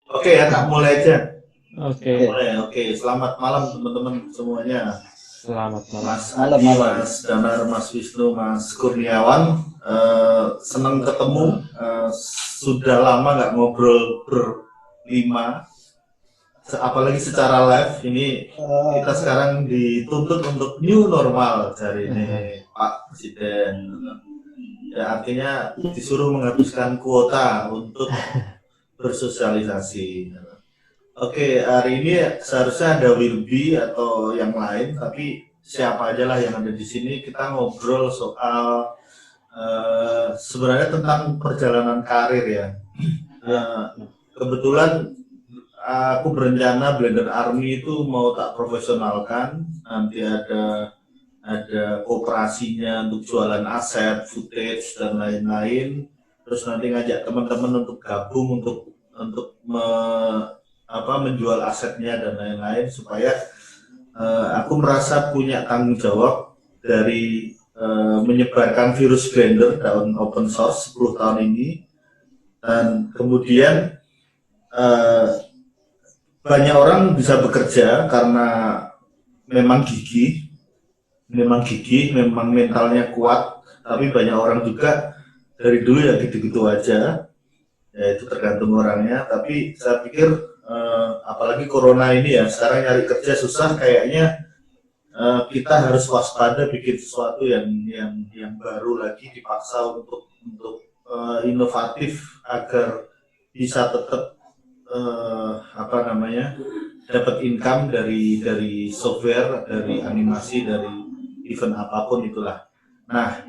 Oke ya, tak mulai aja. Oke, Mulai. Oke, selamat malam teman-teman semuanya. selamat malam. Mas Malam, Adi, malam. Mas Danar, Mas Wisnu, Mas Kurniawan. Senang ketemu. Sudah lama nggak ngobrol berlima, apalagi secara live. Ini kita sekarang dituntut untuk new normal dari ini Pak Presiden. Ya, artinya disuruh menghabiskan kuota untuk bersosialisasi. Oke, hari ini seharusnya ada Wilby atau yang lain, tapi siapa aja lah yang ada di sini. Kita ngobrol soal sebenarnya tentang perjalanan karir ya. Kebetulan aku berencana Blender Army itu mau tak profesionalkan. Nanti ada kooperasinya untuk jualan aset, footage dan lain-lain. Terus nanti ngajak teman-teman untuk gabung untuk menjual asetnya dan lain-lain supaya aku merasa punya tanggung jawab dari menyebarkan virus Blender dalam open source 10 tahun ini. Dan kemudian banyak orang bisa bekerja karena memang gigih, memang mentalnya kuat, tapi banyak orang juga dari dulu ya gitu-gitu aja, ya itu tergantung orangnya. Tapi saya pikir apalagi corona ini ya, sekarang nyari kerja susah, kayaknya kita harus waspada bikin sesuatu yang baru lagi, dipaksa untuk inovatif agar bisa tetap dapat income dari software, dari animasi, dari event apapun itulah. Nah,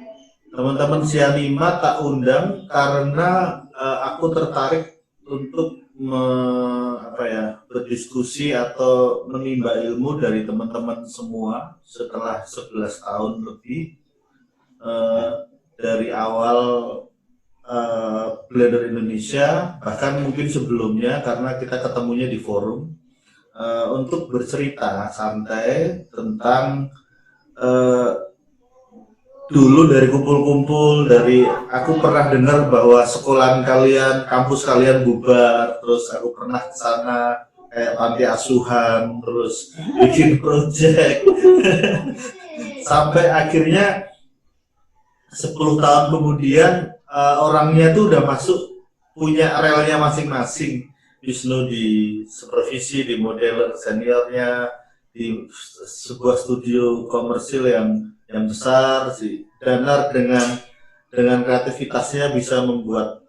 teman-teman Sianima tak undang karena aku tertarik untuk berdiskusi atau menimba ilmu dari teman-teman semua setelah 11 tahun lebih dari awal Blender Indonesia, bahkan mungkin sebelumnya karena kita ketemunya di forum untuk bercerita santai tentang dulu dari kumpul-kumpul. Dari aku pernah dengar bahwa sekolahan kalian, kampus kalian bubar, terus aku pernah ke sana kayak panti asuhan, terus bikin project sampai akhirnya 10 tahun kemudian orangnya tuh udah masuk, punya relnya masing-masing. Wisnu di supervisi, di modeler seniornya, di sebuah studio komersil yang besar. Si Danar dengan kreativitasnya bisa membuat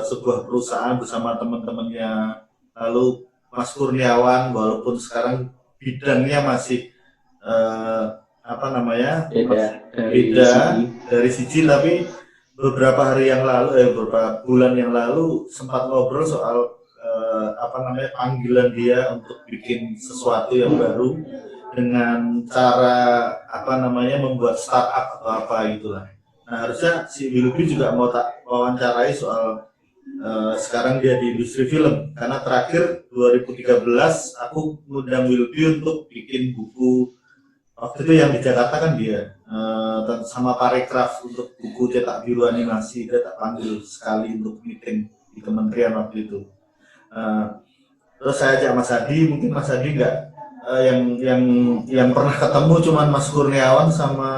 sebuah perusahaan bersama teman-temannya. Lalu Mas Kurniawan, walaupun sekarang bidangnya masih beda dari siji, tapi beberapa bulan yang lalu sempat ngobrol soal panggilan dia untuk bikin sesuatu yang baru dengan cara membuat startup atau apa itulah. Nah, harusnya si Wilby juga mau tak wawancarai soal sekarang dia di industri film, karena terakhir 2013 aku ngundang Wilby untuk bikin buku. Waktu itu yang di Jakarta kan dia sama Parekraf untuk buku cetak biru animasi. Dia tak panggil sekali untuk meeting di kementerian waktu itu. Terus saya ajak Mas Adi, mungkin Mas Adi nggak yang pernah ketemu cuman Mas Kurniawan sama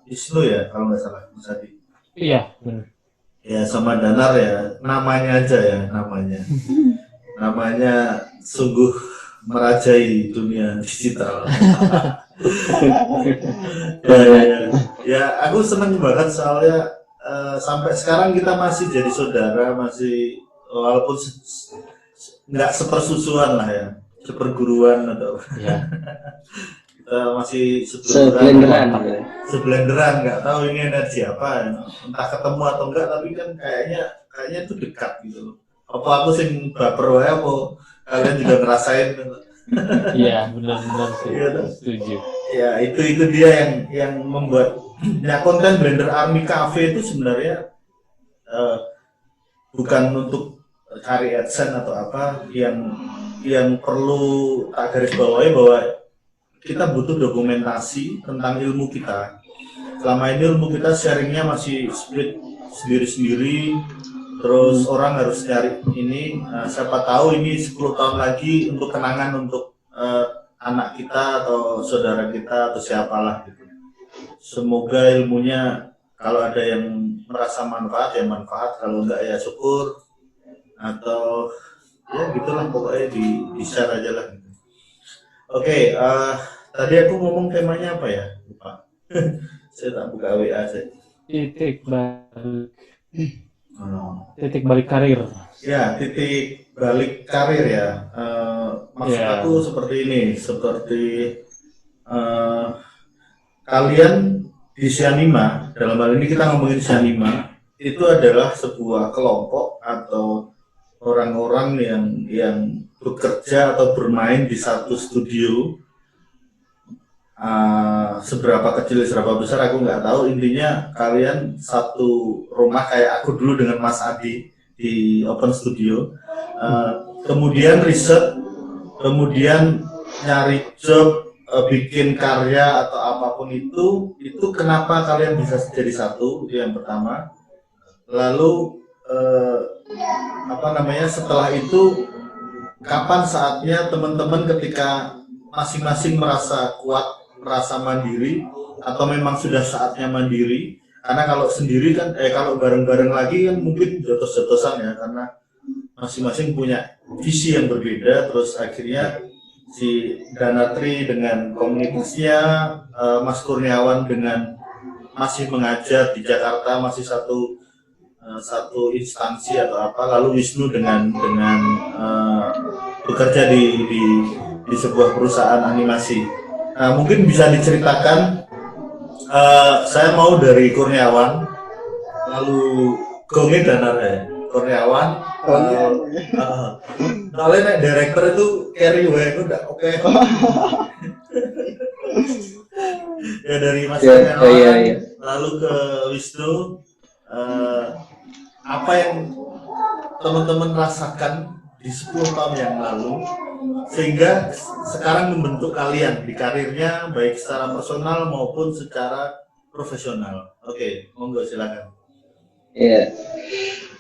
Isnu ya kalau nggak salah, Mas Adi. Iya, benar. Ya sama Danar ya, namanya aja ya namanya. Namanya sungguh merajai dunia digital. Ya, aku seneng banget soalnya sampai sekarang kita masih jadi saudara, masih walaupun nggak sepersusuan lah ya, seperguruan atau Ya. kita masih seblenderan, nggak tahu ini energi apa, entah ketemu atau enggak, tapi kan kayaknya itu dekat gitu. Apa aku sing baper wae apa kalian juga ngerasain? Iya, benar-benar sih. Iya, Setuju. ya itu dia yang membuat konten Blender Army Cafe itu sebenarnya bukan untuk cari AdSense atau apa, yang perlu tak garis bawahi bahwa kita butuh dokumentasi tentang ilmu kita. Selama ini ilmu kita sharingnya masih split sendiri-sendiri, Terus orang harus nyari ini, siapa tahu ini 10 tahun lagi untuk kenangan untuk anak kita atau saudara kita atau siapalah gitu. Semoga ilmunya kalau ada yang merasa manfaat ya manfaat, kalau enggak ya syukur, atau ya gitulah pokoknya di share aja lah gitu. Oke, tadi aku ngomong temanya apa ya? Lupa. Saya tak buka WA saya. Titik balik karir. Ya, titik balik karir ya. Maksud Ya. aku seperti ini, seperti kalian di Sianima, dalam hal ini kita ngomongin Sianima, itu adalah sebuah kelompok atau orang-orang yang bekerja atau bermain di satu studio. Seberapa kecil seberapa besar aku nggak tahu, intinya kalian satu rumah kayak aku dulu dengan Mas Adi di Open Studio, kemudian riset, kemudian nyari job, bikin karya atau apapun itu kenapa kalian bisa jadi satu, itu yang pertama. Lalu setelah itu kapan saatnya teman-teman ketika masing-masing merasa kuat, merasa mandiri, atau memang sudah saatnya mandiri? Karena kalau sendiri kan, kalau bareng-bareng lagi kan mungkin jotos-jotosan ya, karena masing-masing punya visi yang berbeda. Terus akhirnya si Danatri dengan komunitasnya, Mas Kurniawan dengan masih mengajar di Jakarta, masih satu instansi atau apa, lalu Wisnu dengan bekerja di sebuah perusahaan animasi. Nah, mungkin bisa diceritakan, saya mau dari Kurniawan, lalu Gongi Danar ya, Kurniawan. Soalnya nek director itu carry way, itu udah oke. Ya dari Mas Kurniawan, lalu ke Wisnu. Apa yang teman-teman rasakan di 10 tahun yang lalu sehingga sekarang membentuk kalian di karirnya, baik secara personal maupun secara profesional? Oke, monggo silakan. Iya,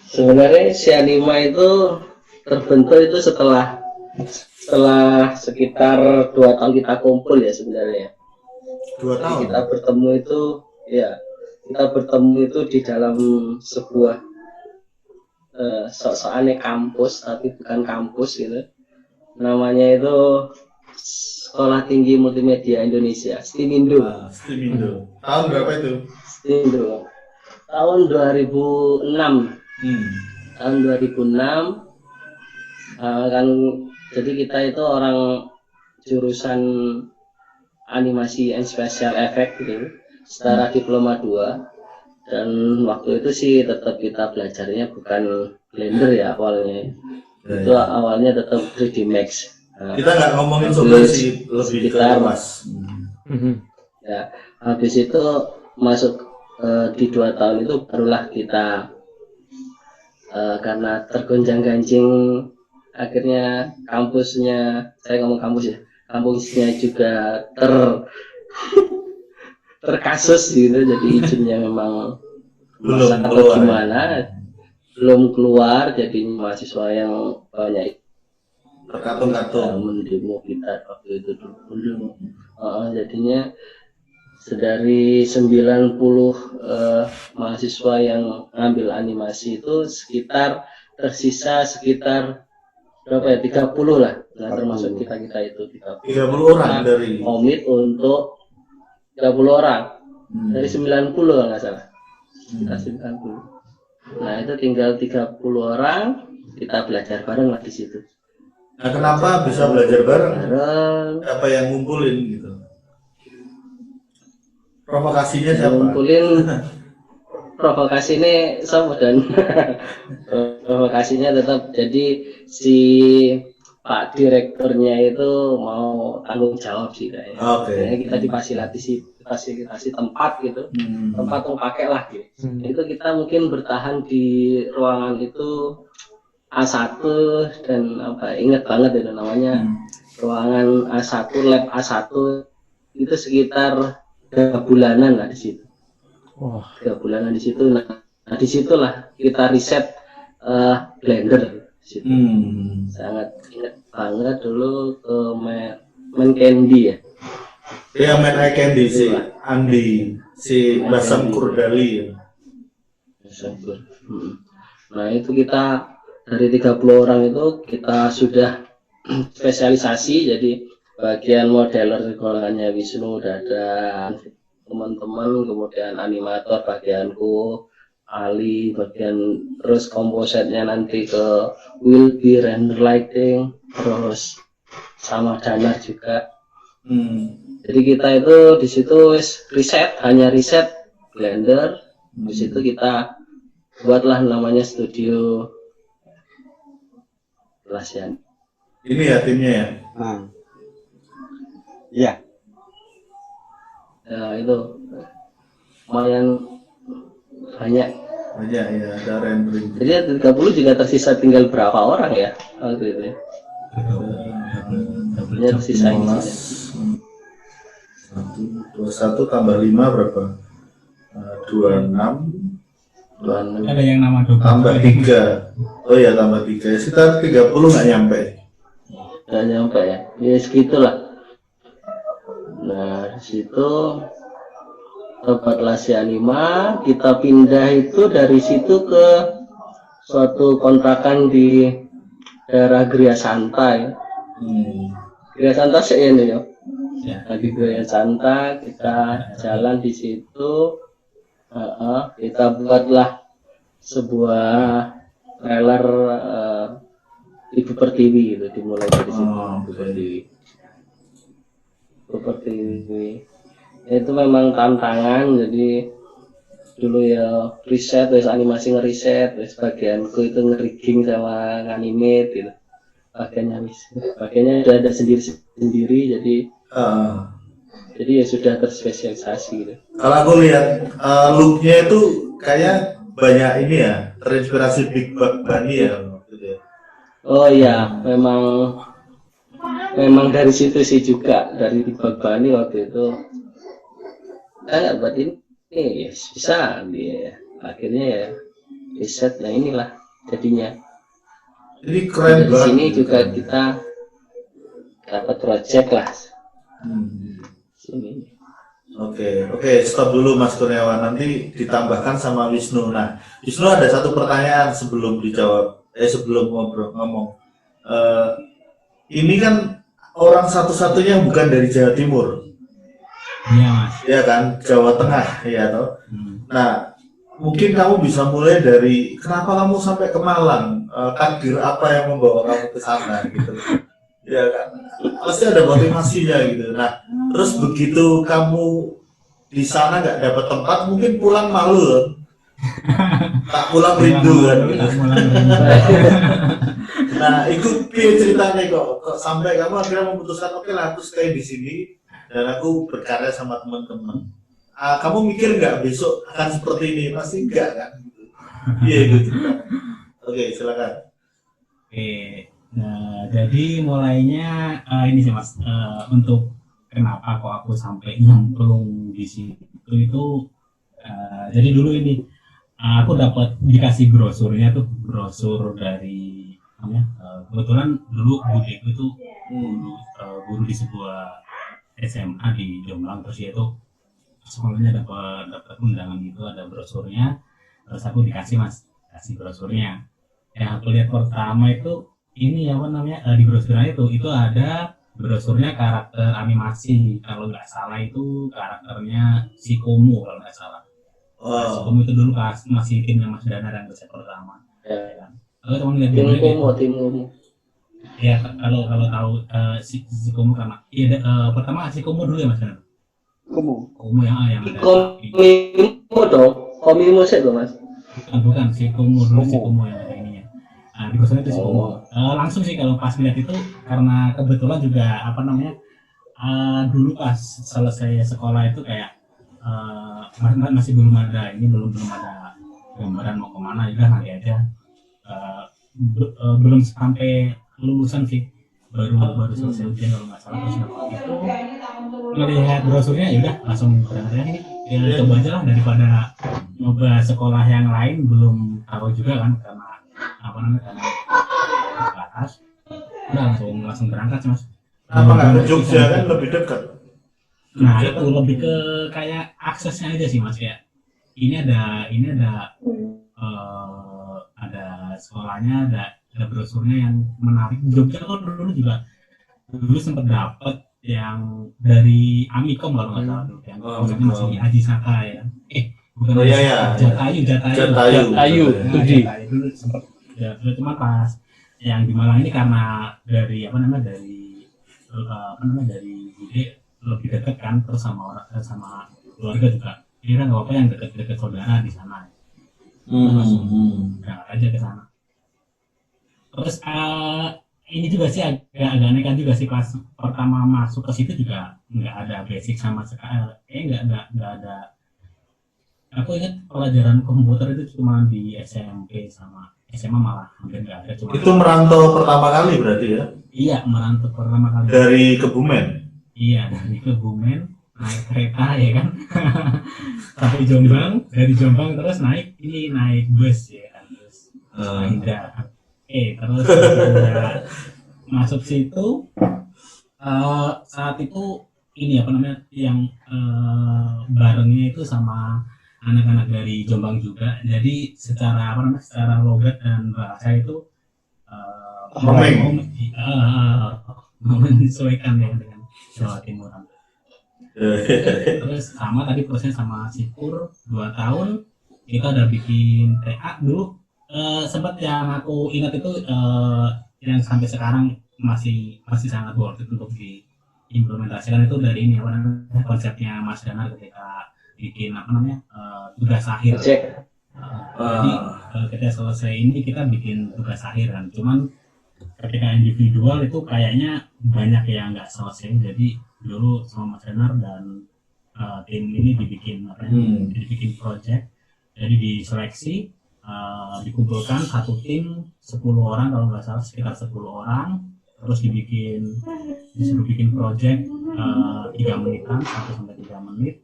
sebenarnya Sianima itu terbentuk itu setelah sekitar 2 tahun kita kumpul ya sebenarnya. 2 tahun. Kita bertemu itu di dalam sebuah sok-sokannya kampus, tapi bukan kampus gitu. Namanya itu Sekolah Tinggi Multimedia Indonesia, STIMINDO. STIMINDO. Tahun berapa itu? STIMINDO. Tahun 2006. Tahun 2006. Kan jadi kita itu orang jurusan animasi and special effect gitu, setara diploma 2. Dan waktu itu sih tetap kita belajarnya bukan Blender ya awalnya. Itu awalnya tetap 3D Max. Kita nggak ngomongin soal sih, lebih ke Mas. Ya, habis itu masuk di 2 tahun itu barulah kita karena tergonjang-ganjing, akhirnya kampusnya, saya ngomong kampus ya, kampusnya juga terkasus gitu, jadi izinnya memang belum atau gimana, belum keluar, jadi mahasiswa yang banyak terkatung-katung mendemo kita waktu itu dulu. Jadinya dari 90 mahasiswa yang ngambil animasi itu tersisa sekitar berapa ya, 30 lah, nah, termasuk kita itu 30 orang dari komit untuk 30 orang dari 90 kalau nggak salah. Kita 90. Nah, itu tinggal 30 orang, kita belajar bareng lah di situ. Nah, kenapa bisa belajar bareng? Apa yang ngumpulin gitu? Provokasinya siapa? Ngumpulin provokasinya sama dan provokasinya tetap, jadi si Pak Direkturnya itu mau tanggung jawab sih kayaknya. Jadi kita difasilitasi tempat gitu, tempat untuk pakai lah gitu. Itu kita mungkin bertahan di ruangan itu A1 dan ingat banget itu namanya ruangan A1, lab A1 itu sekitar 3 bulanan lah di situ. 3 bulanan di situ. Nah, disitulah kita riset Blender situ. Sangat ingat banget dulu ke main Candy ya. Iya, main Eye Candy si Andi, si Basam Kurdali ya. Nah itu kita dari 30 orang itu kita sudah spesialisasi, jadi bagian modeler golongannya Wisnu, Dadan, teman-teman, kemudian animator bagianku, Ali bagian, terus komposetnya nanti ke Wilby, render lighting, terus sama Danar juga. Jadi kita itu di situ riset, hanya riset Blender. Di situ kita buatlah namanya studio Lasian. Ini ya timnya ya. Iya. Ya itu lumayan banyak. Banyak ya, ada rendering. Jadi 30 juga tersisa tinggal berapa orang ya waktu itu? Ya tersisa ini. 21 tambah 5 berapa? 26. Ada yang nama 20. Tambah 3. Oh ya, tambah 3. Sekitar 30 nggak nyampe. Nggak nyampe ya? Ya segitulah. Nah, di situ tempat Lasi Anima, kita pindah itu dari situ ke suatu kontrakan di daerah Gria Santa ya. Gria Santa sih ini ya. Nah, di Gria Santa kita jalan di situ, kita buatlah sebuah trailer Ibu Pertiwi itu dimulai dari situ. Ibu Pertiwi itu memang tantangan, jadi dulu ya riset, terus animasi ngeriset, terus bagianku itu ngerigging sama animate gitu. Bagiannya udah ada sendiri, jadi ya sudah terspesialisasi gitu. Kalau aku lihat looknya itu kayak banyak ini ya, terinspirasi Big Bunny ya. Oh iya, memang dari situ sih juga, dari Big Bunny waktu itu. Saya buat ini ya bisa, dia akhirnya ya riset, nah inilah jadinya. Jadi keren banget. Di sini juga kita dapat project lah. Sini. Oke, stop dulu Mas Kurniawan, nanti ditambahkan sama Wisnu. Nah, Wisnu ada satu pertanyaan sebelum dijawab, sebelum ngomong. Ini kan orang satu-satunya bukan dari Jawa Timur. Iya Mas. Ya kan, Jawa Tengah ya toh. Nah, mungkin kamu bisa mulai dari kenapa kamu sampai ke Malang, takdir apa yang membawa kamu ke sana gitu. Ya kan, pasti ada motivasinya gitu. Nah, terus begitu kamu di sana nggak dapat tempat, mungkin pulang malu, tak pulang rindu kan. Gitu. Nah, itu ceritanya kok sampai kamu akhirnya memutuskan oke lah, aku stay di sini dan aku berkarya sama teman-teman. Kamu mikir nggak besok akan seperti ini? Pasti enggak kan? Iya gitu. Oke, silakan. Nah, jadi mulainya ini sih Mas, untuk kenapa kok aku sampai nyemplung di situ itu, jadi dulu ini aku dapat dikasih brosurnya tuh, brosur dari kebetulan dulu budeku itu guru di sebuah SMA di Jombang, terus dia itu sekolahnya dapat undangan gitu, ada brosurnya, terus aku dikasih brosurnya. Yang aku lihat pertama itu ini apa namanya, di brosurnya itu ada brosurnya karakter animasi, kalau nggak salah itu karakternya si Komo kalau nggak salah. Si Komo itu dulu masih timnya Mas Danar yang riset pertama. Ya kan? Aku cuma lihat tim Komo. Ya kalau tahu si Komo karena pertama si Komo dulu ya Mas Danar. Komo yang ada. Komo dong, Komo musik dong Mas. Bukan si Komo dulu, si Komo yang ada ininya. Di kosan itu sih langsung sih kalau pas lihat itu, karena kebetulan juga apa namanya, dulu pas selesai sekolah itu kayak masih belum ada gambaran mau kemana, juga nanti aja belum sampai lulusan sih, baru selesai ujian kalau nggak salah. Terus itu ngelihat brosurnya ya udah langsung berangkat ini, coba aja lah daripada nyoba sekolah yang lain, belum tahu juga kan, karena apa namanya karena terbatas, udah langsung berangkat sih, Mas. Apa nggak ke Jogja kan lebih dekat? Nah itu lebih ke kayak aksesnya aja sih, Mas, ya. Ini ada ada sekolahnya, ada brosurnya yang menarik. Jogja kan dulu sempat dapet yang dari Amikom kalau nggak salah dulu, yang konsepnya masih Aji Saka ya. Bukan Jatayu dulu sempat ya, cuma pas yang di Malang ini karena dari dari Bude lebih dekat kan, terus sama keluarga juga kira nggak apa yang dekat saudara di sana, berangkat aja ke sana. Terus ini juga sih agak aneh kan juga sih, kelas pertama masuk ke situ juga nggak ada basic sama sekali, nggak ada. Aku ingat pelajaran komputer itu cuma di SMP sama SMA malah hampir nggak ada. Itu merantau pertama kali berarti ya? Iya, merantau pertama kali. Dari Kebumen? Iya, dari Kebumen naik kereta ya kan, sampai Jombang, dari Jombang terus naik bus ya kan, terus terus masuk situ saat itu ini yang barengnya itu sama anak-anak dari Jombang juga, jadi secara logat dan bahasa itu menyesuaikan ya dengan Jawa Timuran. Terus sama tadi proses sama Sipur 2 tahun kita udah bikin TA dulu, sempat yang aku ingat itu yang sampai sekarang masih sangat worth it untuk diimplementasikan itu dari ini konsepnya Mas Danar ketika bikin tugas akhir. Jadi ketika selesai ini kita bikin tugas akhir kan, cuman ketika individual itu kayaknya banyak yang nggak selesai, jadi dulu sama Mas Danar dan tim ini dibikin project, jadi diseleksi, dikumpulkan satu tim 10 orang kalau nggak salah, sekitar 10 orang, terus disuruh bikin project 3 menitan, 1-3 menit.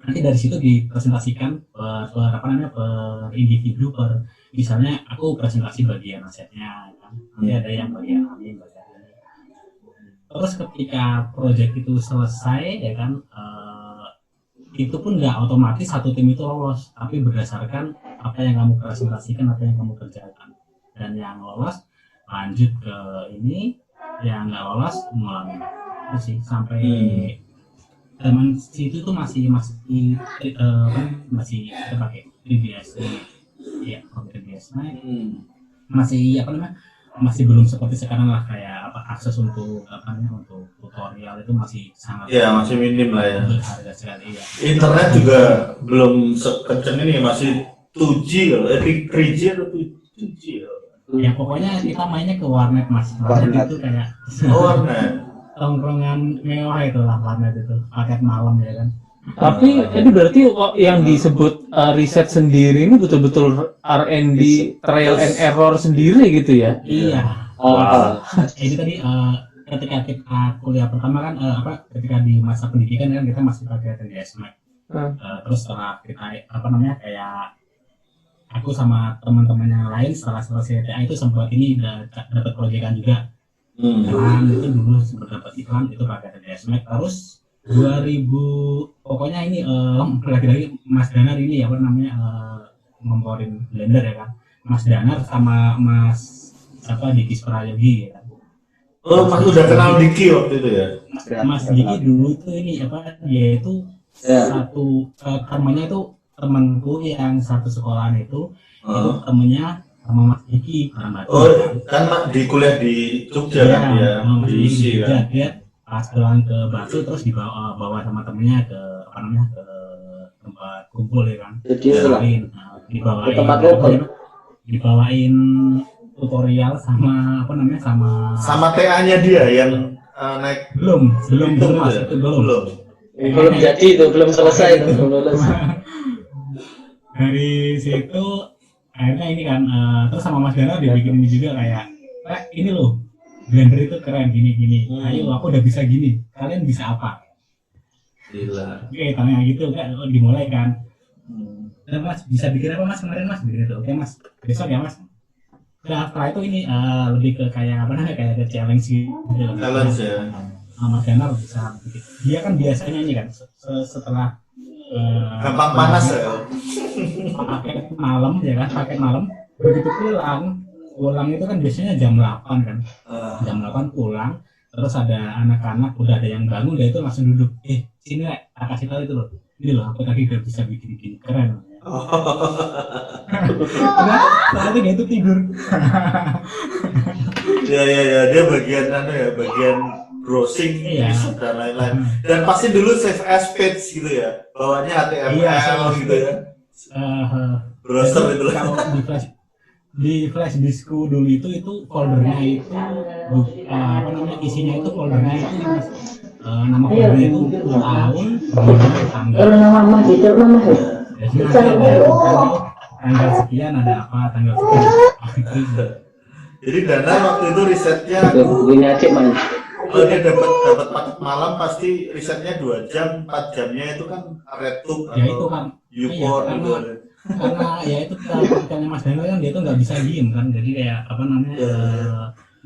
Nanti dari situ dipresentasikan per individu, misalnya aku presentasi bagian asetnya kan, nanti ada yang bagian ini. Terus ketika project itu selesai ya kan, itu pun nggak otomatis satu tim itu lolos, tapi berdasarkan apa yang kamu presentasikan, apa yang kamu kerjakan, dan yang lolos lanjut ke ini, yang nggak lolos ngulangi. Itu sih sampai zaman situ tuh masih kita pakai 3DS ya, 3DS masih belum seperti sekarang lah, kayak akses untuk untuk tutorial itu masih sangat masih minim lah ya, harga sekali ya. Internet juga belum sekencang ini, masih 2G kalau 3G atau 2G ya. Pokoknya kita mainnya ke warnet, Mas. Warnet itu kayak warnet tongkrongan mewah itulah warnet itu, paket malam ya kan. Tapi ini berarti yang disebut riset sendiri ini betul-betul R&D, trial and error sendiri gitu ya? Iya. Ini tadi ketika kita kuliah pertama kan ketika di masa pendidikan kan kita masih pakai 3ds Max. Terus setelah kita kayak aku sama teman-teman yang lain setelah selesai TA itu sempat ini dapat proyekan juga. Iklan itu dulu sempat dapat iklan itu pakai 3ds Max. Terus 2000 pokoknya ini lagi-lagi Mas Danar ini ngomporin Blender ya kan. Mas Danar sama Mas Diki Prayogi ya kan. Mas udah kenal Diki waktu itu ya? Mas Diki dulu tuh ini dia itu satu temannya itu temanku yang satu sekolahan itu temennya sama Mas Diki kan di kuliah di Jogja kan ya, di ISI kan. Dia pas pulang ke Batu terus bawa sama temennya ke tempat kumpul ya kan. Dibawain tutorial sama sama TA-nya dia yang naik belum jadi itu belum selesai itu, belum lulus. Dari situ akhirnya ini kan terus sama Mas Danar dibikin ini juga kayak ini loh Blender itu keren gini. Ayo aku udah bisa gini, kalian bisa apa? Gila. Oke, tanya gitu kan dimulai kan. Mas bisa bikin apa Mas kemarin Mas? Bikin itu. Oke Mas, besok ya Mas. Nah, setelah itu ini lebih ke kayak apa namanya, kayak ke challenge gitu. Challenge ya. Mas Danar bisa bikin. Dia kan biasanya ini kan setelah Gampang panas ya. paket malam ya kan, paket malam begitu pulang itu kan biasanya jam 8 kan. Jam 8 pulang, terus ada anak-anak udah ada yang bangun, dia itu langsung duduk. Sini lah, tak kasih tahu itu loh. Ini loh, aku tadi udah bisa bikin keren. Nanti dia itu tidur. Ya, dia bagian bagian browsing dan lain-lain. Dan pasti dulu save as page gitu ya, bawahnya HTML gitu ya. Browser itu lah. Kalau di flash diskku dulu itu foldernya itu apa namanya, isinya itu foldernya itu nama foldernya itu tahun, tanggal. Tanggal sekian ada apa, tanggal sekian. Jadi Dana waktu itu risetnya bukunya Acik man. Kalau dia dapat paket malam pasti risetnya 2 jam, 4 jamnya itu kan RedTube Ya itu kan. YouPorn gitu. Karena ya itu kalau Mas Dana kan dia itu nggak bisa diem kan, jadi kayak apa namanya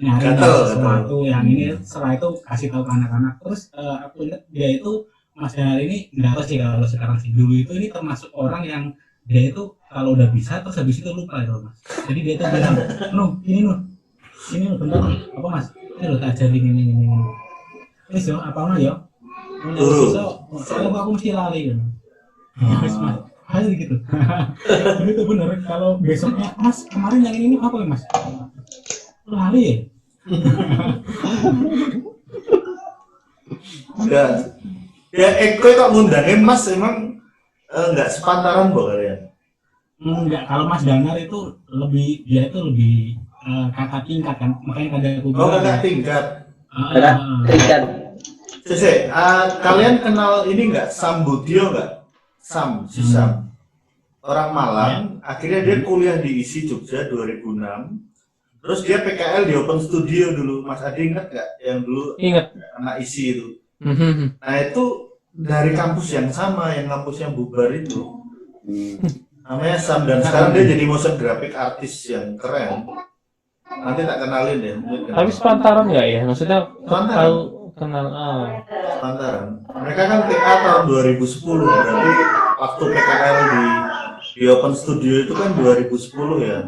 nyari sesuatu yang ini, setelah itu kasih tahu ke anak-anak. Terus aku ingat dia itu Mas Dana ini nggak tahu sih kalau sekarang sih, dulu itu ini termasuk orang yang dia itu kalau udah bisa terus habis itu lupa itu Mas. Jadi dia itu bilang, ini bentar apa Mas, ini lo tak ajarin ini. Ini so apa mah yo? Soalnya aku mesti lali kan. Mas, harus gitu. Jadi itu bener. Kalau besoknya Mas kemarin yang ini apa ya Mas? Lali ya. Ya Eko kok ngundangin Mas emang nggak sepantaran kok kalian? Enggak, kalau Mas Danar itu lebih, dia itu lebih kakak tingkat kan, makanya kada aku bilang. Kakak tingkat. Tingkat. Kalian kenal ini nggak, Sam Budio nggak? Sam. Orang Malang, akhirnya dia kuliah di ISI Jogja 2006. Terus dia PKL di Open Studio dulu, Mas Adi ingat nggak? Yang dulu Ingat. anak ISI itu. Nah itu dari kampus yang sama, yang kampus yang bubar itu. Namanya Sam, dan sekarang dia jadi motion graphic artist yang keren. Nanti tak kenalin deh. Tapi sepantaran nggak ya? Maksudnya tahu kenal sepantaran. Mereka kan TA tahun 2010, berarti waktu PKL di Open Studio itu kan 2010 ya.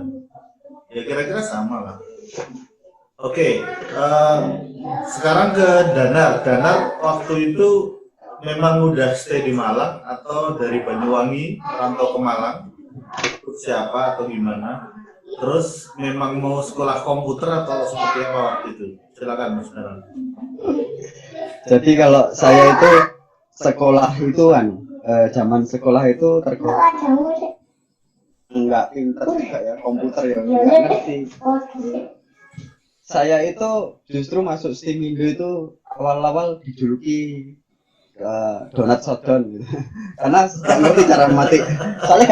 Ya kira-kira sama lah. Oke, sekarang ke Danar. Danar waktu itu memang udah stay di Malang atau dari Banyuwangi merantau ke Malang? Siapa atau gimana? Terus memang mau sekolah komputer atau seperti apa waktu itu? Silakan Mas Danar. Jadi kalau saya itu sekolah itu kan, zaman sekolah itu nggak pintar juga ya, komputer ya nggak ngerti. Saya itu justru masuk STEM Indo itu awal-awal dijuluki donat shotgun gitu. Karena nggak ngerti cara mati, soalnya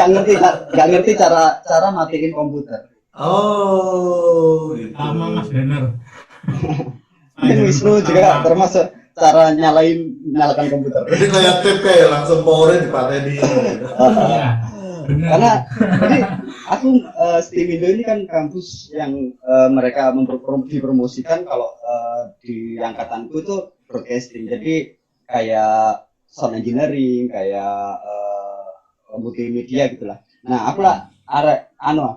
nggak ngerti cara matiin komputer. Oh, gitu. Sama Mas Danar. Mungkin Wisnu juga termasuk cara nyalakan komputer. Jadi kayak tip ya, langsung powernya dipateni. Iya. Karena jadi aku STEM Indo ini kan kampus yang mereka dipromosikan kalau di angkatanku itu broadcasting. Jadi kayak sound engineering, kayak multimedia gitulah. Nah, aku lah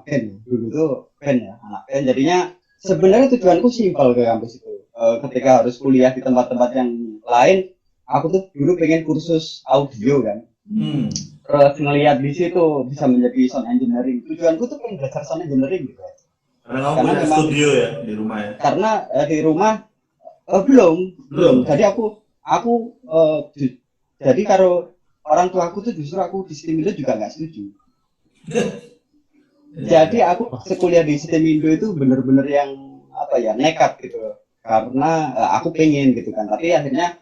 band dulu tuh band ya, anak band. Jadinya sebenarnya tujuanku simpel ke kampus itu. Ketika harus kuliah di tempat-tempat yang lain, aku tuh dulu pengen kursus audio kan. Terus ngelihat di situ bisa menjadi sound engineering. Tujuanku tuh pengen belajar sound engineering gitu. Karena kamu punya studio ya di rumah ya? Karena di rumah belum. Jadi jadi kalau orang tua aku tuh justru aku di STEM Indo juga nggak setuju. Jadi aku sekuliah di STEM Indo itu bener-bener yang apa ya, nekat gitu. Karena aku pengen gitu kan. Tapi akhirnya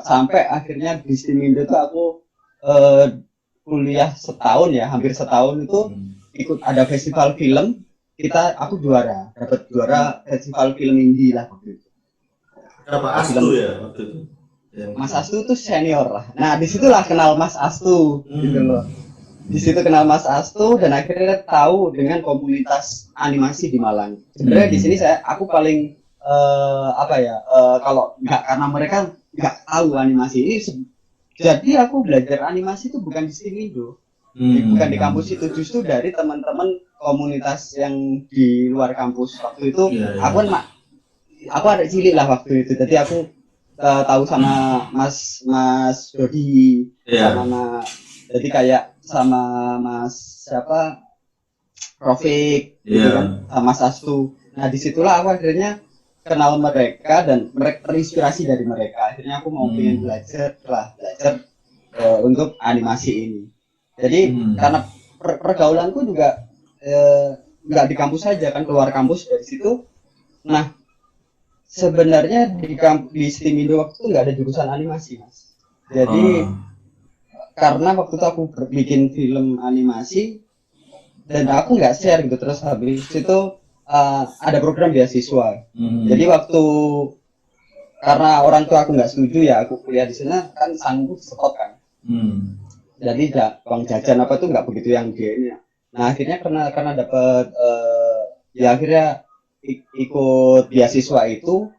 sampai akhirnya di STEM Indo tuh aku kuliah setahun ya, hampir setahun itu ikut ada festival film. Aku dapat juara festival film indie lah waktu itu. Apa Astu ya waktu itu? Mas Astu tuh senior lah. Nah disitulah kenal Mas Astu gitu loh. Di situ kenal Mas Astu dan akhirnya tahu dengan komunitas animasi di Malang. Sebenarnya di sini aku paling kalau nggak karena mereka nggak tahu animasi ini, jadi aku belajar animasi itu bukan di sini bukan di kampus itu, justru dari teman-teman komunitas yang di luar kampus waktu itu. Aku ada cilik lah waktu itu, jadi aku tahu sama Mas Dodi, jadi kayak sama Mas Rofik, gitu kan, sama Mas Astu. Nah disitulah aku akhirnya kenal mereka dan mereka terinspirasi dari mereka. Akhirnya aku mau pengen belajar untuk animasi ini. Jadi karena pergaulanku juga nggak di kampus saja kan, keluar kampus dari situ. Nah sebenarnya di STIMindo waktu itu nggak ada jurusan animasi, Mas. Jadi karena waktu itu aku bikin film animasi dan aku nggak share gitu, terus habis itu ada program beasiswa. Jadi waktu karena orang tua aku nggak setuju ya aku kuliah di sana kan, sanggup stop kan. Jadi uang jajan apa tuh nggak begitu yang dia. Nah akhirnya karena dapat akhirnya ikut beasiswa itu,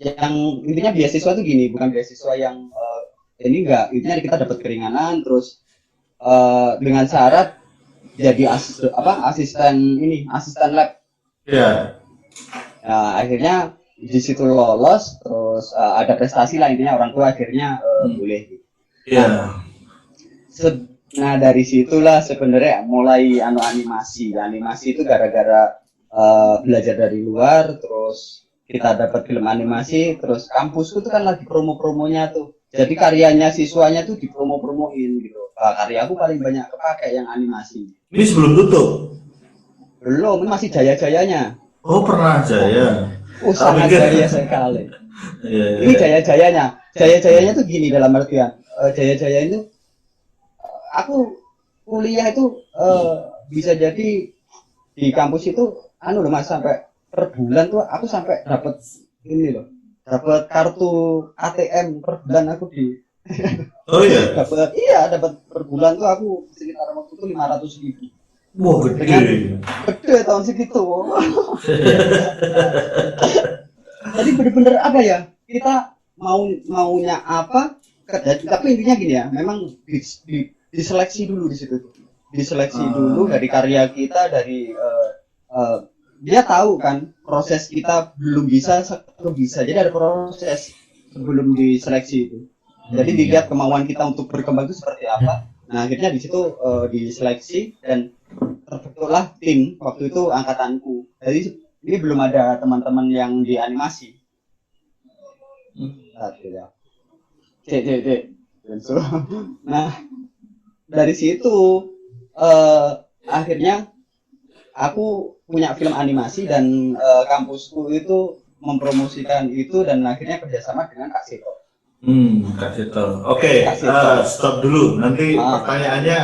yang intinya beasiswa tuh gini, bukan beasiswa yang ini enggak, intinya kita dapat keringanan terus dengan syarat jadi asisten lab. Nah, akhirnya di situ lolos, terus ada prestasi lah, intinya orang tua akhirnya boleh. Nah dari situlah sebenarnya mulai animasi itu gara-gara belajar dari luar, terus kita dapat film animasi, terus kampusku tuh kan lagi promo-promonya tuh. Jadi karyanya siswanya tuh dipromo-promoin gitu. Karya aku paling banyak kepakai yang animasi. Ini sebelum tutup? Belum, ini masih jaya-jayanya. Oh pernah jaya? Sangat jaya sekali. Ini jaya-jayanya. Jaya-jayanya tuh gini dalam artian. Jaya-jaya itu, aku kuliah itu bisa jadi di kampus itu, Mas, sampai per bulan tuh aku sampai dapat ini loh. Dapat kartu ATM per bulan aku di. Oh iya. dapat per bulan tuh aku sekitar waktu itu 500.000. Wah gede. Gede tahun segitu. Jadi bener-bener apa ya? Kita maunya apa? Tapi intinya gini ya, memang diseleksi dulu di situ. Diseleksi dulu dari karya kita, dari dia tahu kan proses kita belum bisa. Jadi ada proses sebelum diseleksi itu. Jadi dilihat kemauan kita untuk berkembang itu seperti apa. Nah akhirnya di situ diseleksi dan terbentuklah tim waktu itu angkatanku. Jadi ini belum ada teman-teman yang di animasi. Nah dari situ akhirnya aku punya film animasi dan kampusku itu mempromosikan itu dan akhirnya kerjasama dengan Kak Seto. Kak Seto. Oke, stop dulu. Nanti pertanyaannya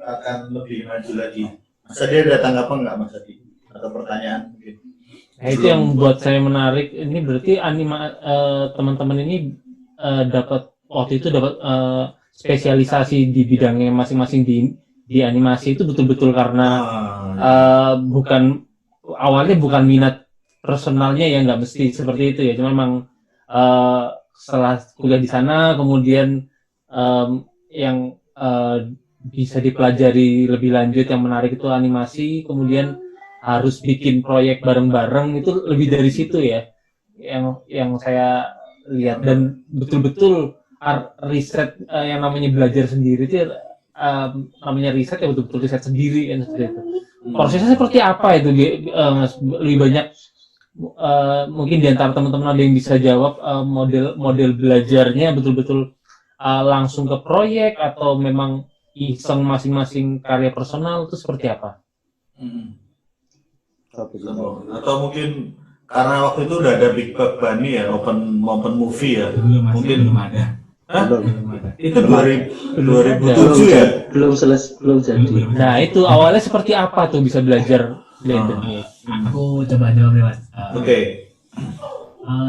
akan lebih maju lagi. Mas Adi ada tanggapan nggak, Mas Adi? Atau pertanyaan mungkin? Nah, itu yang buat saya menarik. Ini berarti teman-teman ini dapat spesialisasi di bidangnya masing-masing di animasi itu betul-betul karena awalnya bukan minat personalnya ya, nggak mesti seperti itu ya, cuma memang setelah kuliah di sana kemudian yang bisa dipelajari lebih lanjut yang menarik itu animasi, kemudian harus bikin proyek bareng-bareng, itu lebih dari situ ya yang saya lihat. Dan betul-betul riset yang namanya belajar sendiri itu namanya riset ya, betul-betul riset sendiri kan, seperti itu. Prosesnya seperti apa itu, lebih banyak mungkin di antara teman-teman ada yang bisa jawab, model belajarnya betul-betul langsung ke proyek atau memang iseng masing-masing karya personal, itu seperti apa? Atau mungkin karena waktu itu udah ada Big Bang Bunny ya, open movie ya, mungkin belum ada. Itu 2007 ya? Belum jadi. Nah itu awalnya seperti apa tuh bisa belajar blender? Aku coba jawab ya, Mas. Oke.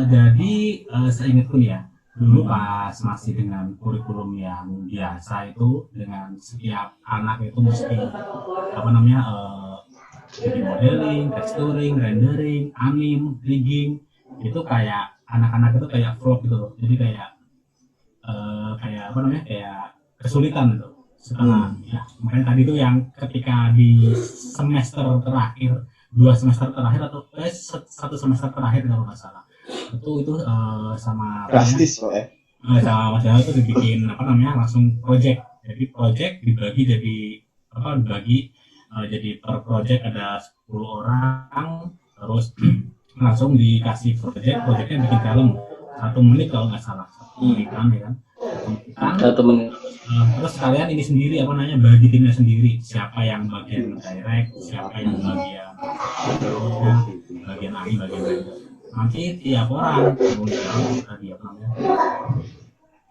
Jadi seingatku ya, dulu pas masih dengan kurikulum yang biasa itu dengan setiap anak itu mesti apa namanya jadi modeling, texturing, rendering, anim, rigging itu kayak anak-anak itu kayak vlog gitu loh. Jadi kayak kayak apa namanya kayak kesulitan gitu setelah ya makanya tadi tuh yang ketika di semester terakhir 2 semester terakhir atau satu semester terakhir kalau nggak salah itu sama drastis kok ya. Sama Mas Jawa itu dibikin apa namanya langsung project. Jadi project dibagi jadi apa dibagi jadi per project ada 10 orang terus langsung dikasih projectnya bikin film 1 menit kalau nggak salah 1 menitan ya kan 1 menit. Terus kalian ini sendiri apa namanya bagi timnya sendiri siapa yang bagian direct siapa yang bagian AI bagian render nanti tiap orang kemudian tadi apa namanya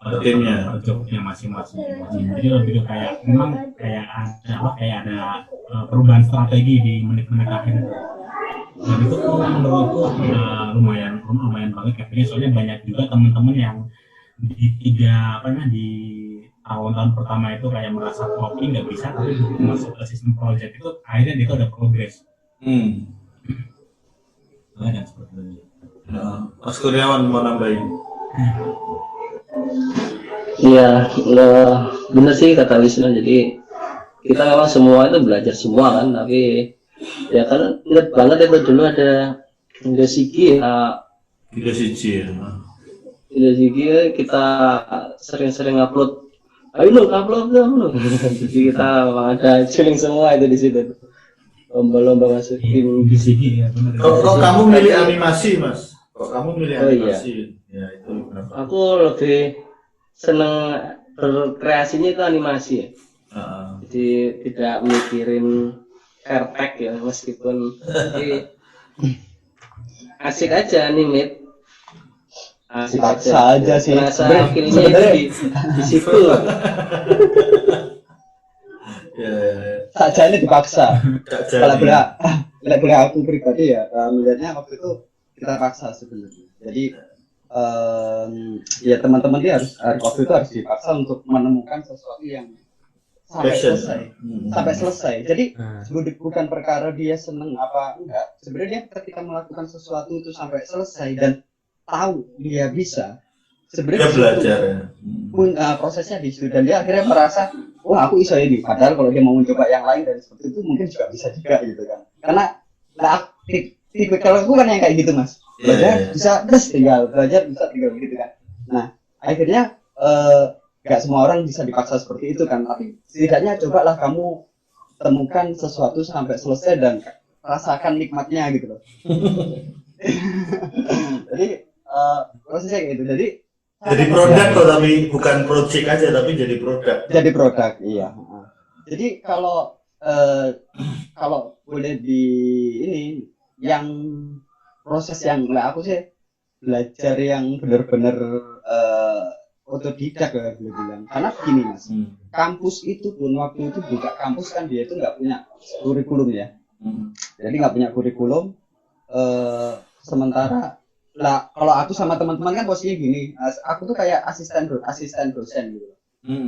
per jobnya masing-masing jadi lebih kayak memang kayak ada perubahan strategi di menit-menit akhir dan itu menurutku lumayan banget kayaknya soalnya banyak juga teman-teman yang di tahun-tahun pertama itu kayak merasa copy nggak bisa tapi masuk ke sistem project itu akhirnya dia ada progres. Dan seperti itu. Mas Kurniawan mau nambahin? Iya, bener sih kata Wisnu. Jadi kita memang semua itu belajar semua kan, tapi ya kan ingat banget itu dulu ada Indosigi kita sering-sering upload. Ayo lo upload. Jadi kita ada chilling semua itu di situ. Lomba-lomba masuk tim Indosigi ya benar. Kok kamu milih animasi Mas? Kok kamu milih animasi? Iya. Ya itu kenapa? Aku lebih seneng berkreasinya itu animasi ya. Jadi tidak mikirin airtag ya meskipun jadi asik aja animate. Asik aja sih. Rasa feelingnya itu di situ. Ya. Saja ini dipaksa. Kalau belah aku pribadi ya melihatnya waktu itu kita paksa sebenarnya. Jadi ya teman-teman dia waktu itu harus dipaksa untuk menemukan sesuatu yang sampai selesai. Jadi bukan perkara dia seneng apa enggak. Sebenarnya dia ketika melakukan sesuatu itu sampai selesai dan tahu dia bisa, sebenarnya dia belajar prosesnya di situ dan dia akhirnya merasa wah aku bisa ini. Padahal kalau dia mau mencoba yang lain dan seperti itu mungkin juga bisa juga gitu kan. Karena tipe kalau aku kan yang kayak gitu Mas. Belajar bisa tinggal belajar bisa tinggal gitu kan. Nah akhirnya gak semua orang bisa dipaksa seperti itu kan, tapi setidaknya cobalah kamu temukan sesuatu sampai selesai dan rasakan nikmatnya gitu loh. Jadi prosesnya kayak gitu. Jadi produk kok tapi bukan project aja tapi jadi produk. Iya. Jadi kalau boleh di ini yang proses yang aku sih belajar yang benar-benar otodidak ya boleh bilang. Karena begini Mas, kampus itu pun waktu itu buka kampus kan dia itu nggak punya kurikulum ya. Jadi nggak punya kurikulum. Sementara lah kalau aku sama teman-teman kan posisinya gini, aku tuh kayak asisten dosen gitu.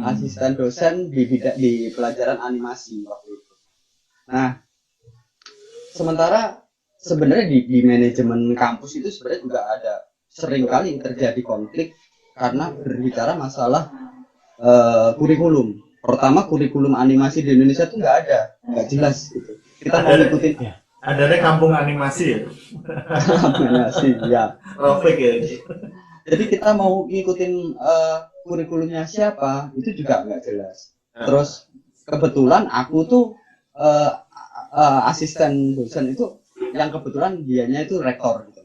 Asisten dosen di pelajaran animasi waktu itu. Nah, sementara sebenarnya di manajemen kampus itu sebenarnya juga ada sering kali terjadi konflik karena berbicara masalah kurikulum. Pertama kurikulum animasi di Indonesia tuh nggak jelas gitu. Kita mau ngikutin adanya kampung animasi ya. Animasi ya. Profik ya. Jadi kita mau ngikutin kurikulumnya siapa itu juga nggak jelas. Terus kebetulan aku tuh asisten dosen itu yang kebetulan dianya itu rektor gitu.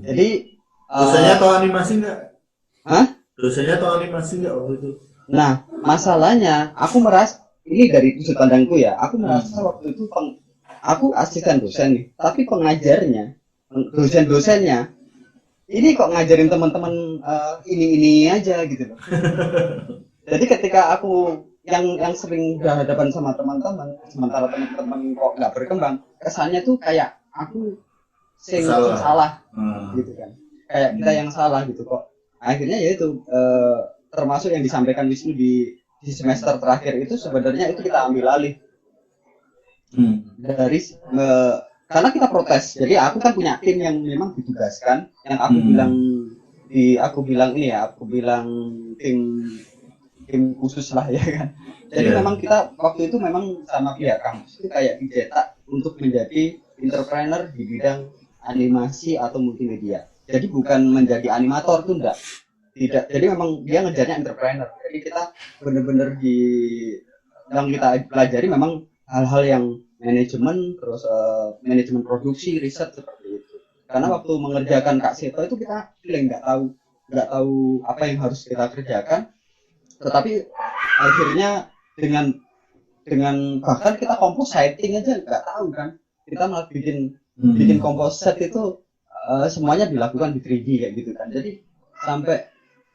Jadi dosennya tahu animasi nggak? Hah? Dosennya tahu animasi nggak waktu itu? Nah, masalahnya aku merasa ini dari sudut pandangku ya, aku merasa waktu itu aku asisten dosen nih, tapi pengajarnya, dosen-dosennya ini kok ngajarin teman-teman ini aja gitu loh. Jadi ketika aku yang sering berhadapan sama teman-teman, sementara teman-teman kok nggak berkembang, kesannya tuh kayak aku salah gitu kan. kayak kita yang salah gitu kok. Akhirnya ya itu termasuk yang disampaikan Wisnu di semester terakhir itu sebenarnya itu kita ambil alih dari karena kita protes. Jadi aku kan punya tim yang memang ditugaskan, yang aku bilang tim khusus lah ya kan. Jadi memang kita waktu itu memang sama pihak kampus itu kayak dicetak untuk menjadi entrepreneur di bidang animasi atau multimedia. Jadi bukan menjadi animator tuh enggak. Tidak. Jadi memang dia ngejarnya entrepreneur. Jadi kita benar-benar yang kita pelajari memang hal-hal yang manajemen, terus manajemen produksi, riset seperti itu. Karena waktu mengerjakan Kak Seto itu kita nggak tahu apa yang harus kita kerjakan. Tetapi akhirnya dengan bahkan kita compositing aja nggak tahu kan. Kita malah bikin composite itu semuanya dilakukan di 3D kayak gitu kan. Jadi sampai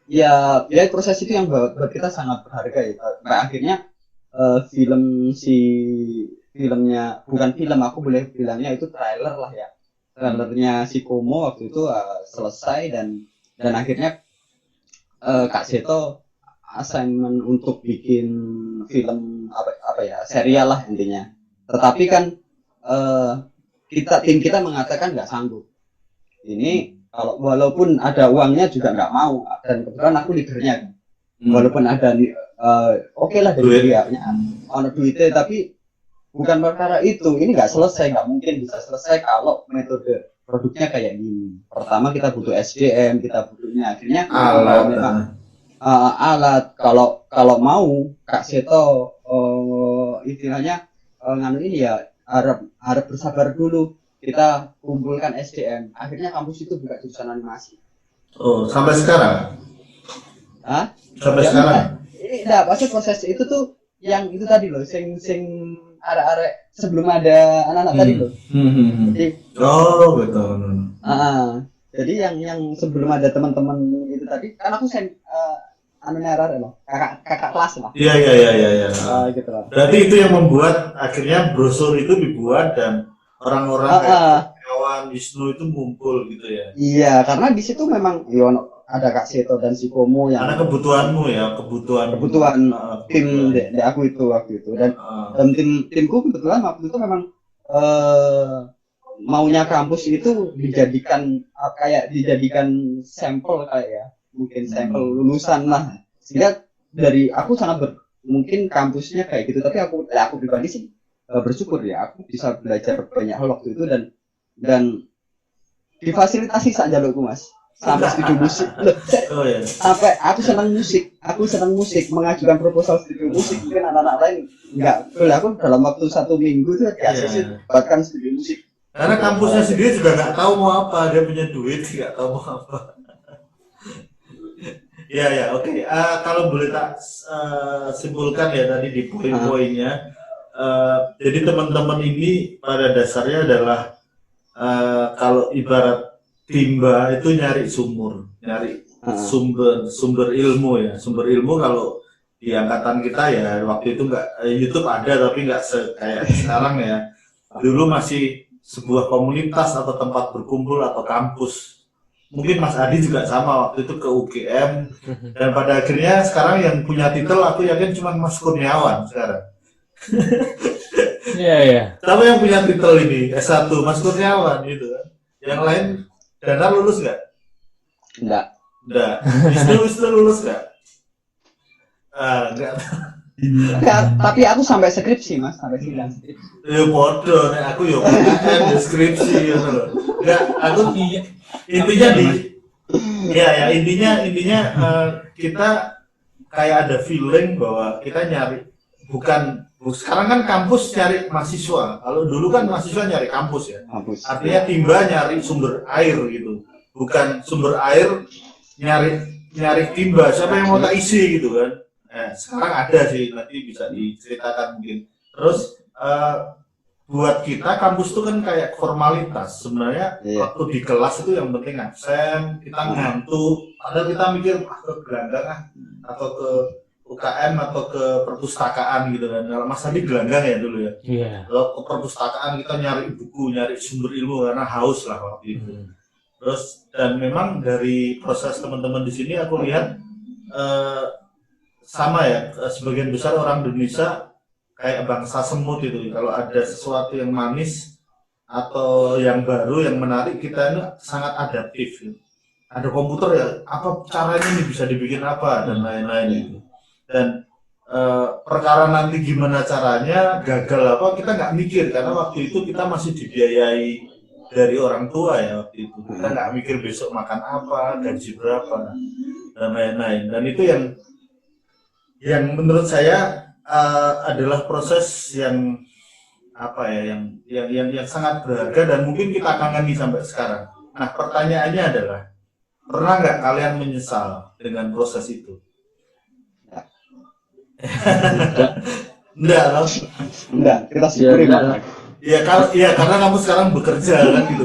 ya proses itu yang buat kita sangat berharga ya. Sampai akhirnya filmnya bukan film, aku boleh bilangnya itu trailer lah ya. Trailernya si Komo waktu itu selesai dan akhirnya Kak Seto assignment untuk bikin film apa ya, serial lah intinya. Tetapi kan tim kita mengatakan nggak sanggup. Ini kalau walaupun ada uangnya juga nggak mau, dan kebetulan aku leadernya kan. Walaupun ada oke lah dari pihaknya ada duitnya, tapi bukan perkara itu. Ini nggak mungkin bisa selesai kalau metode produknya kayak gini. Pertama kita butuh SDM, kita butuhnya akhirnya alat. Kalau mau Kak Seto istilahnya nganu ini ya harap bersabar dulu, kita kumpulkan SDM. Akhirnya kampus itu buka jurusan animasi. Oh, sampai sekarang? Sampai ya, sekarang? Ini enggak, pasti proses itu tuh yang itu tadi loh, sing arek-arek sebelum ada anak-anak tadi loh. Jadi, betul. Jadi yang sebelum ada teman-teman itu tadi, kan aku arek loh, kakak kelas lah. Iya. Gitu loh. Berarti itu yang membuat akhirnya brosur itu dibuat dan orang-orang kawan Wisnu itu ngumpul gitu ya. Iya, karena di situ memang ada Kak Seto dan si Komo yang karena kebutuhanmu ya, kebutuhan tim di aku itu waktu itu, dan timku kebetulan waktu itu memang maunya kampus itu dijadikan sampel kayak ya, mungkin sampel lulusan lah, sehingga dari aku sangat mungkin kampusnya kayak gitu. Tapi aku pribadi sih bersyukur ya, aku bisa belajar banyak hal waktu itu dan difasilitasi saat jalurku Mas, sampai studio musik. Sampai aku senang musik, mengajukan proposal studio musik. Mungkin anak-anak lain enggak, aku dalam waktu 1 minggu itu bahkan studio musik. Karena kampusnya sendiri juga nggak tahu mau apa, dia punya duit nggak tahu mau apa. Ya, oke. Kalau boleh tak simpulkan ya tadi di poin-poinnya. Jadi teman-teman ini pada dasarnya adalah kalau ibarat timba itu nyari sumber ilmu ya. Sumber ilmu kalau di angkatan kita ya waktu itu nggak YouTube ada, tapi nggak kayak sekarang ya. Dulu masih sebuah komunitas atau tempat berkumpul atau kampus. Mungkin Mas Adi juga sama waktu itu ke UGM, dan pada akhirnya sekarang yang punya titel aku yakin cuma Mas Kurniawan sekarang. Iya. Tapi yang punya titel ini S1 Mas Kurniawan gitu kan. Yang lain Dana lulus nggak? Enggak. Wisnu lulus nggak? Enggak. Tapi aku sampai skripsi Mas, sampai sidang skripsi. Ya bodoh, aku yo kan skripsi gitu loh. Enggak, aku intinya kita kayak ada feeling bahwa kita nyari sekarang kan kampus nyari mahasiswa. Kalau dulu kan mahasiswa nyari kampus ya. Artinya timba nyari sumber air gitu. Bukan sumber air nyari timba. Siapa yang mau tak isi gitu kan. Sekarang ada sih, nanti bisa diceritakan mungkin. Terus buat kita kampus itu kan kayak formalitas. Sebenarnya waktu di kelas itu yang penting absen, kita ngantuk. Padahal kita mikir ke gelanggang atau ke UKM atau ke perpustakaan gitu kan. Kalau Mas Adi gelanggang ya dulu ya. Iya. Kalau ke perpustakaan kita nyari buku, nyari sumber ilmu karena haus lah waktu itu. Terus dan memang dari proses teman-teman di sini aku lihat sama ya, sebagian besar orang Indonesia kayak bangsa semut itu. Kalau ada sesuatu yang manis atau yang baru, yang menarik, kita ini sangat adaptif. Ada komputer ya, apa caranya ini bisa dibikin apa dan lain-lain itu. Dan perkara nanti gimana caranya, gagal apa, kita nggak mikir karena waktu itu kita masih dibiayai dari orang tua ya waktu itu. Kita nggak mikir besok makan apa, gaji berapa dan lain-lain. Dan itu yang menurut saya adalah proses yang apa ya, yang sangat berharga dan mungkin kita kangeni sampai sekarang. Nah, pertanyaannya adalah, pernah nggak kalian menyesal dengan proses itu? Enggak, loh. Enggak, kita syukuri Mas. Ya karena kamu sekarang bekerja kan gitu.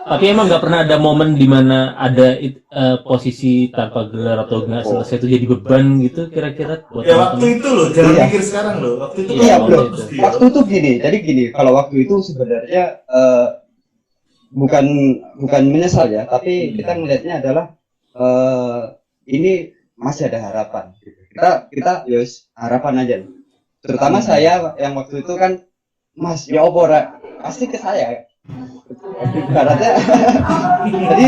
Tapi emang nggak pernah ada momen di mana ada posisi tanpa gelar atau nggak selesai itu jadi beban gitu kira-kira buat ya waktu itu loh, jangan Iya. pikir sekarang loh. Waktu itu Iya, kan bro. pasti, Waktu itu gini, jadi gini, kalau waktu itu sebenarnya bukan menyesal ya, tapi kita melihatnya adalah ini masih ada harapan. Kita yos harapan aja. Terutama saya yang waktu itu kan, Mas, ya apa pasti ke saya. Ibaratnya, jadi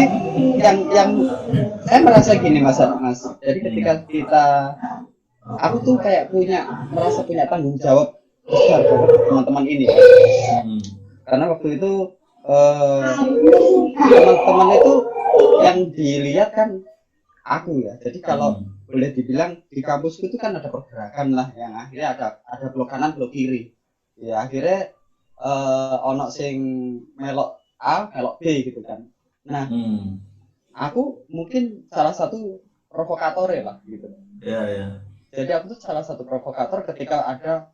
yang saya merasa gini mas. Jadi ketika aku tuh kayak merasa punya tanggung jawab besar buat teman-teman ini. Karena waktu itu teman-teman itu yang dilihat kan aku ya. Jadi kalau boleh dibilang di kampus itu kan ada pergerakan lah, yang akhirnya ada blok kanan, blok kiri. Ya akhirnya ono sing melok A, melok B gitu kan. Nah, aku mungkin salah satu provokator ya lah gitu. Ya. Jadi aku tuh salah satu provokator ketika ada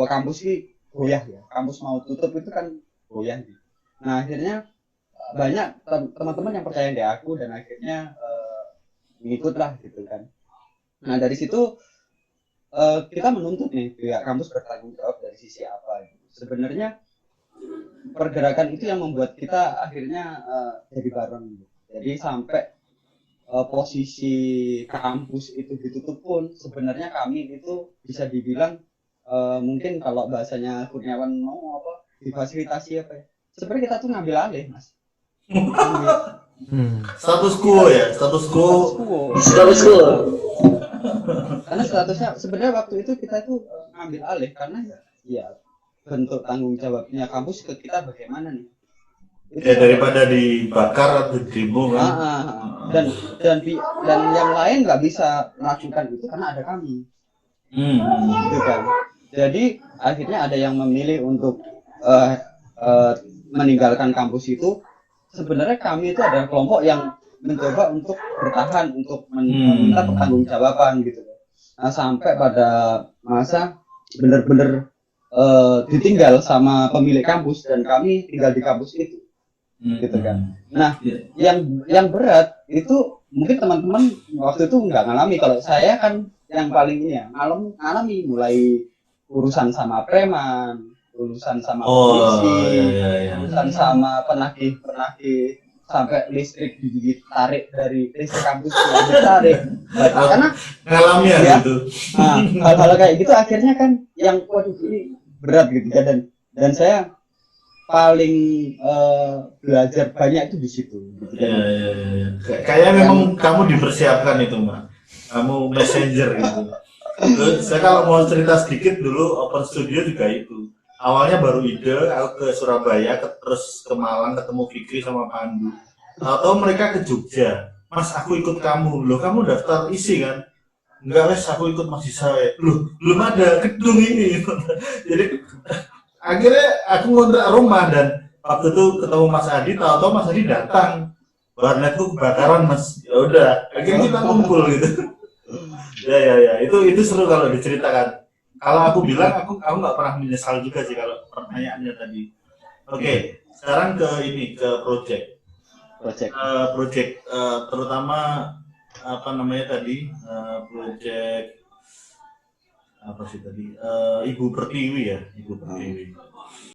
kampus ini goyah ya. Kampus mau tutup itu kan goyah gitu. Nah, akhirnya banyak teman-teman yang percaya di aku dan akhirnya ngikut lah gitu kan. Nah, dari situ kita menuntut nih pihak kampus bertanggung jawab dari sisi apa gitu. Sebenarnya pergerakan itu yang membuat kita akhirnya jadi bareng gitu. Jadi sampai posisi kampus itu ditutup pun sebenarnya kami itu bisa dibilang mungkin kalau bahasanya Kurniawan mau apa difasilitasi apa ya. Sebenarnya kita tuh ngambil alih, Mas. Status quo ya, status quo. Karena statusnya sebenarnya waktu itu kita itu ngambil alih karena ya bentuk tanggung jawabnya kampus ke kita bagaimana nih? Itu Ya daripada dibakar atau demo kan. Dan yang lain nggak bisa melakukan itu karena ada kami. Gitu kan. Jadi akhirnya ada yang memilih untuk meninggalkan kampus itu. Sebenarnya kami itu adalah kelompok yang mencoba untuk bertahan, untuk meminta pertanggungjawaban gitu. Nah, sampai pada masa benar-benar ditinggal sama pemilik kampus dan kami tinggal di kampus itu, gitu kan. Nah, yang berat itu mungkin teman-teman waktu itu nggak ngalami. Kalau saya kan yang paling ini ya ngalami mulai urusan sama preman, urusan sama polisi, urusan sama penagih sampai listrik ditarik dari listrik kampus ditarik. Karena ngalami ya gitu. Nah, hal-hal kayak gitu akhirnya kan yang waduh ini berat gitu ya, dan saya paling belajar banyak itu di situ. Gitu, ya. Kayaknya memang kamu dipersiapkan itu, Mbak. Kamu messenger gitu. Saya kalau mau cerita sedikit dulu, Open Studio juga itu. Awalnya baru ide, aku ke Surabaya, terus ke Malang ketemu Fikri sama Pandu. Atau mereka ke Jogja, Mas aku ikut kamu, loh kamu daftar isi kan? Enggak wes, aku ikut Mas Isa. Loh belum ada gedung ini. Jadi akhirnya aku ngontrak rumah dan waktu itu ketemu Mas Adi, tahu-tahu Mas Adi datang, warnetku kebakaran Mas. Ya udah, akhirnya kita kumpul gitu. Ya, itu seru kalau diceritakan. Kalau aku bilang aku nggak pernah menyesal juga sih kalau pertanyaannya tadi. Oke, sekarang ke project terutama apa namanya tadi project apa sih tadi Ibu Pertiwi ya, Ibu Pertiwi.